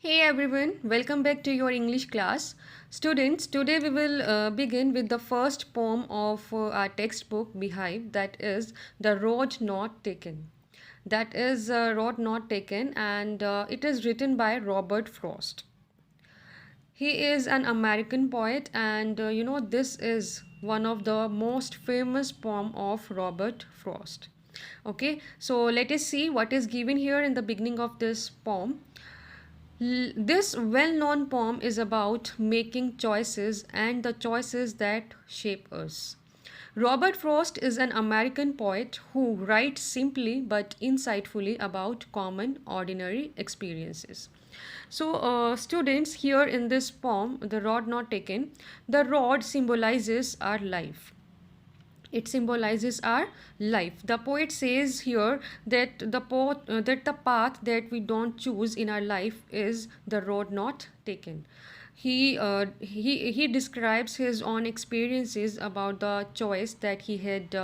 Hey everyone, welcome back to your English class. Students, today we will begin with the first poem of our textbook Beehive, that is The Road Not Taken. That is Road Not Taken, and it is written by Robert Frost. He is an American poet, and this is one of the most famous poem of Robert Frost. Okay, so let us see what is given here in the beginning of this poem. This well known poem is about making choices and the choices that shape us. Robert Frost is an American poet who writes simply but insightfully about common, ordinary experiences. So, students, here in this poem, The Rod Not Taken, the rod symbolizes our life. It symbolizes our life. The poet says here that that the path that we don't choose in our life is the road not taken. He describes his own experiences about the choice that he had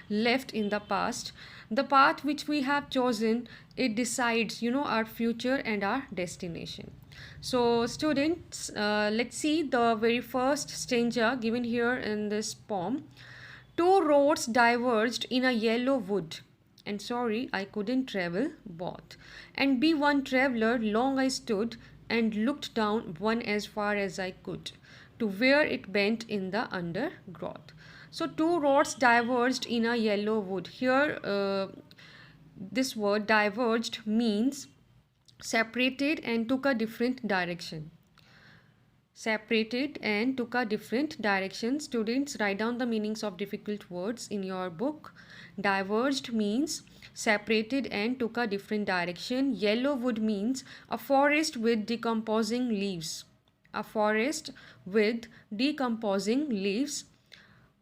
left in the past. The path which we have chosen, it decides, our future and our destination. So, students, let's see the very first stanza given here in this poem. Two roads diverged in a yellow wood, and sorry, I couldn't travel both. And be one traveler, long I stood and looked down one as far as I could, to where it bent in the undergrowth. So, two roads diverged in a yellow wood. Here, this word diverged means separated and took a different direction. Separated and took a different direction. Students, write down the meanings of difficult words in your book. Diverged means separated and took a different direction. Yellow wood means a forest with decomposing leaves. A forest with decomposing leaves.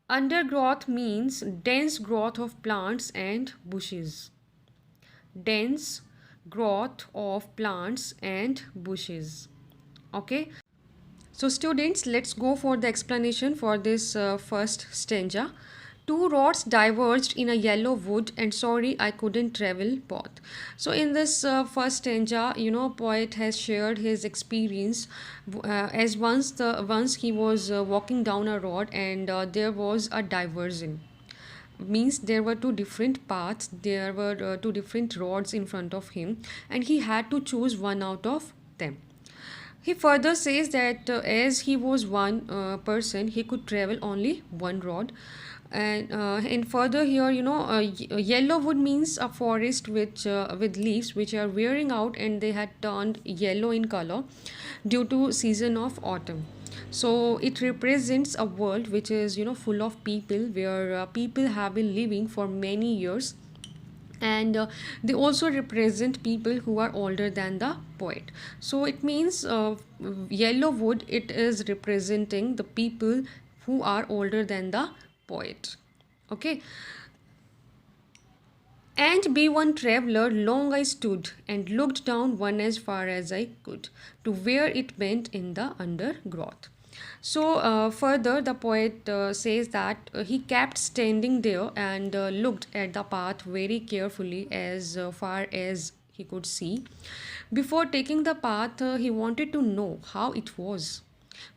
Undergrowth means dense growth of plants and bushes. Dense growth of plants and bushes. Okay. So students, let's go for the explanation for this first stanza. Two roads diverged in a yellow wood, and sorry I couldn't travel both. So in this first stanza, poet has shared his experience as once he was walking down a road, and there was a diversion. Means there were two different paths, there were two different roads in front of him, and he had to choose one out of them. He further says that as he was one person, he could travel only one road. And further here, yellow wood means a forest with leaves which are wearing out and they had turned yellow in color due to season of autumn. So it represents a world which is full of people, where people have been living for many years, and they also represent people who are older than the poet. So it means yellow wood, it is representing the people who are older than the poet. Okay. And be one traveler, long I stood and looked down one as far as I could, to where it bent in the undergrowth. So, further, the poet says that he kept standing there and looked at the path very carefully as far as he could see. Before taking the path, he wanted to know how it was.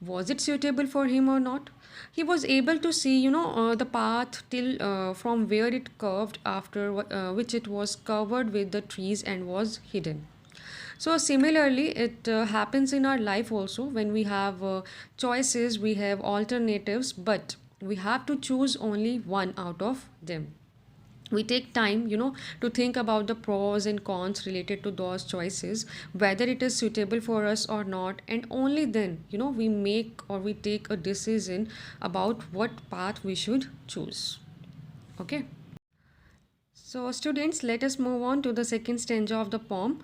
Was it suitable for him or not? He was able to see, the path till from where it curved, after which it was covered with the trees and was hidden. So similarly, it happens in our life also. When we have choices, we have alternatives, but we have to choose only one out of them. We take time, to think about the pros and cons related to those choices, whether it is suitable for us or not, and only then, we make or we take a decision about what path we should choose. Okay. So, students, let us move on to the second stanza of the poem.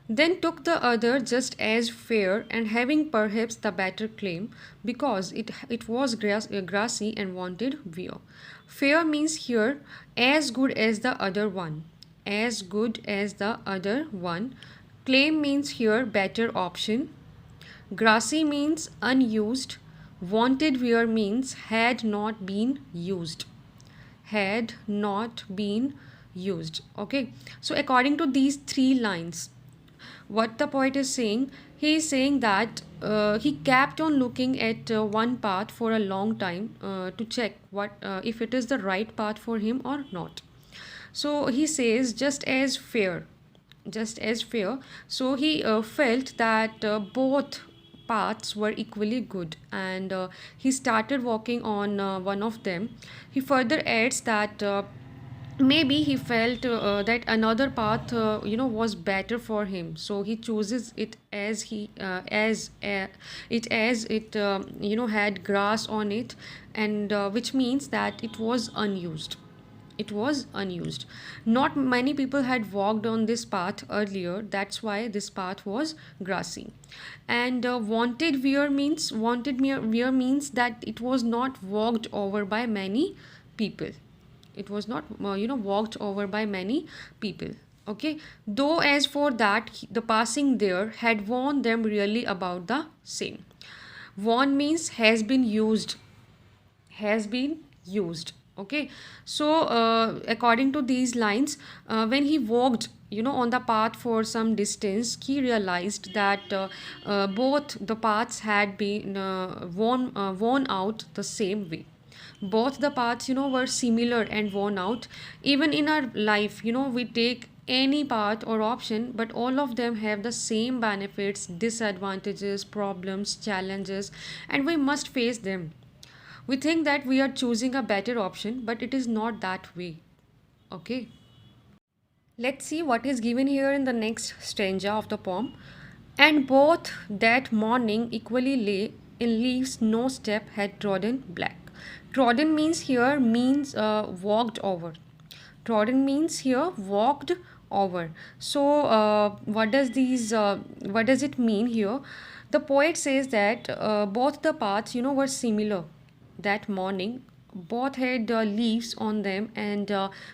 Then took the other just as fair, and having perhaps the better claim, because it was grassy and wanted wear. Fair means here as good as the other one. As good as the other one. Claim means here better option. Grassy means unused. Wanted wear means had not been used. Had not been used. Okay. So according to these three lines, What the poet is saying, he is saying that he kept on looking at one path for a long time to check what if it is the right path for him or not. So he says, just as fair. So he felt that both paths were equally good, and he started walking on one of them. He further adds that maybe he felt that another path was better for him, so he chooses it as he as it had grass on it, and which means that it was unused. Not many people had walked on this path earlier, that's why this path was grassy. And wanted wear means that it was not walked over by many people. It was not walked over by many people. Okay, though as for that, the passing there had warned them really about the same. Warn means has been used. Okay, so according to these lines, when he walked on the path for some distance, he realized that both the paths had been worn out the same way. Both the paths were similar and worn out. Even in our life, we take any path or option, but all of them have the same benefits, disadvantages, problems, challenges, and we must face them. We think that we are choosing a better option, but it is not that way. Okay. Let's see what is given here in the next stanza of the poem. And both that morning equally lay in leaves no step had trodden black. Trodden means walked over. Trodden means here walked over. So what does it mean here? The poet says that both the paths were similar that morning. Both had leaves on them, and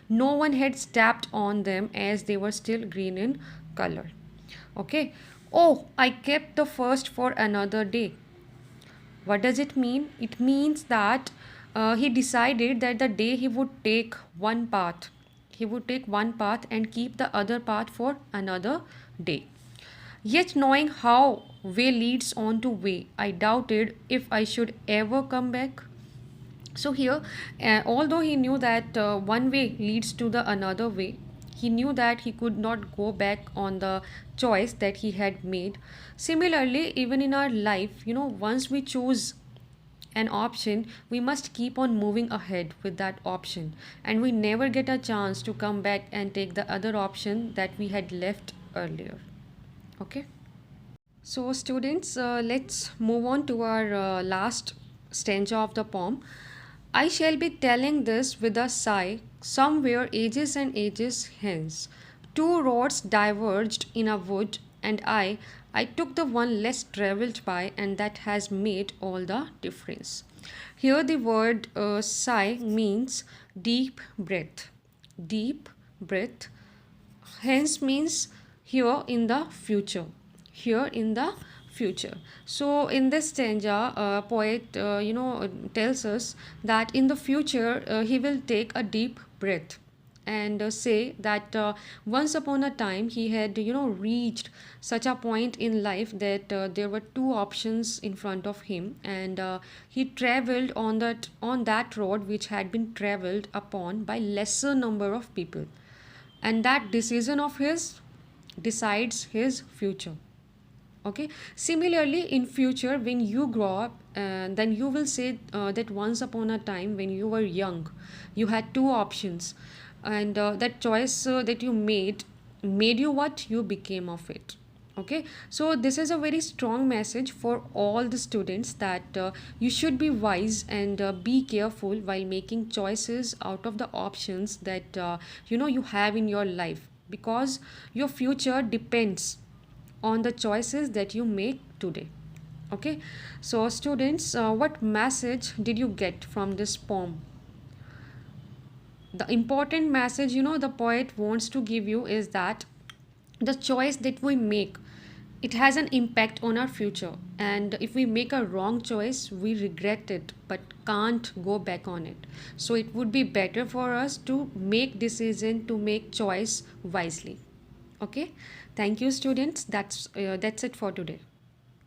no one had stepped on them as they were still green in color. Okay. Oh, I kept the first for another day. What does it mean? It means that he decided that the day he would take one path and keep the other path for another day. Yet, knowing how way leads on to way, I doubted if I should ever come back. So here, although he knew that one way leads to the another way, he knew that he could not go back on the choice that he had made. Similarly, even in our life, once we choose an option, we must keep on moving ahead with that option, and we never get a chance to come back and take the other option that we had left earlier. Okay. So, students, let's move on to our last stanza of the poem. I shall be telling this with a sigh, somewhere ages and ages hence. Two roads diverged in a wood, and I took the one less travelled by, and that has made all the difference. Here, the word sigh means deep breath. Deep breath hence means here in the future, here in the future. So in this stanza, poet tells us that in the future he will take a deep breath and say that once upon a time he had reached such a point in life that there were two options in front of him, and he traveled on that road which had been traveled upon by lesser number of people, and that decision of his decides his future. Okay, similarly in future when you grow up, then you will say that once upon a time when you were young you had two options, and that choice that you made you what you became of it. Okay, so this is a very strong message for all the students that you should be wise and be careful while making choices out of the options that you have in your life, because your future depends on the choices that you make today. Okay, so students, what message did you get from this poem? The important message the poet wants to give you is that the choice that we make, it has an impact on our future, and if we make a wrong choice we regret it but can't go back on it. So it would be better for us to make decision, to make choice wisely. Okay, Thank you, students. That's it for today.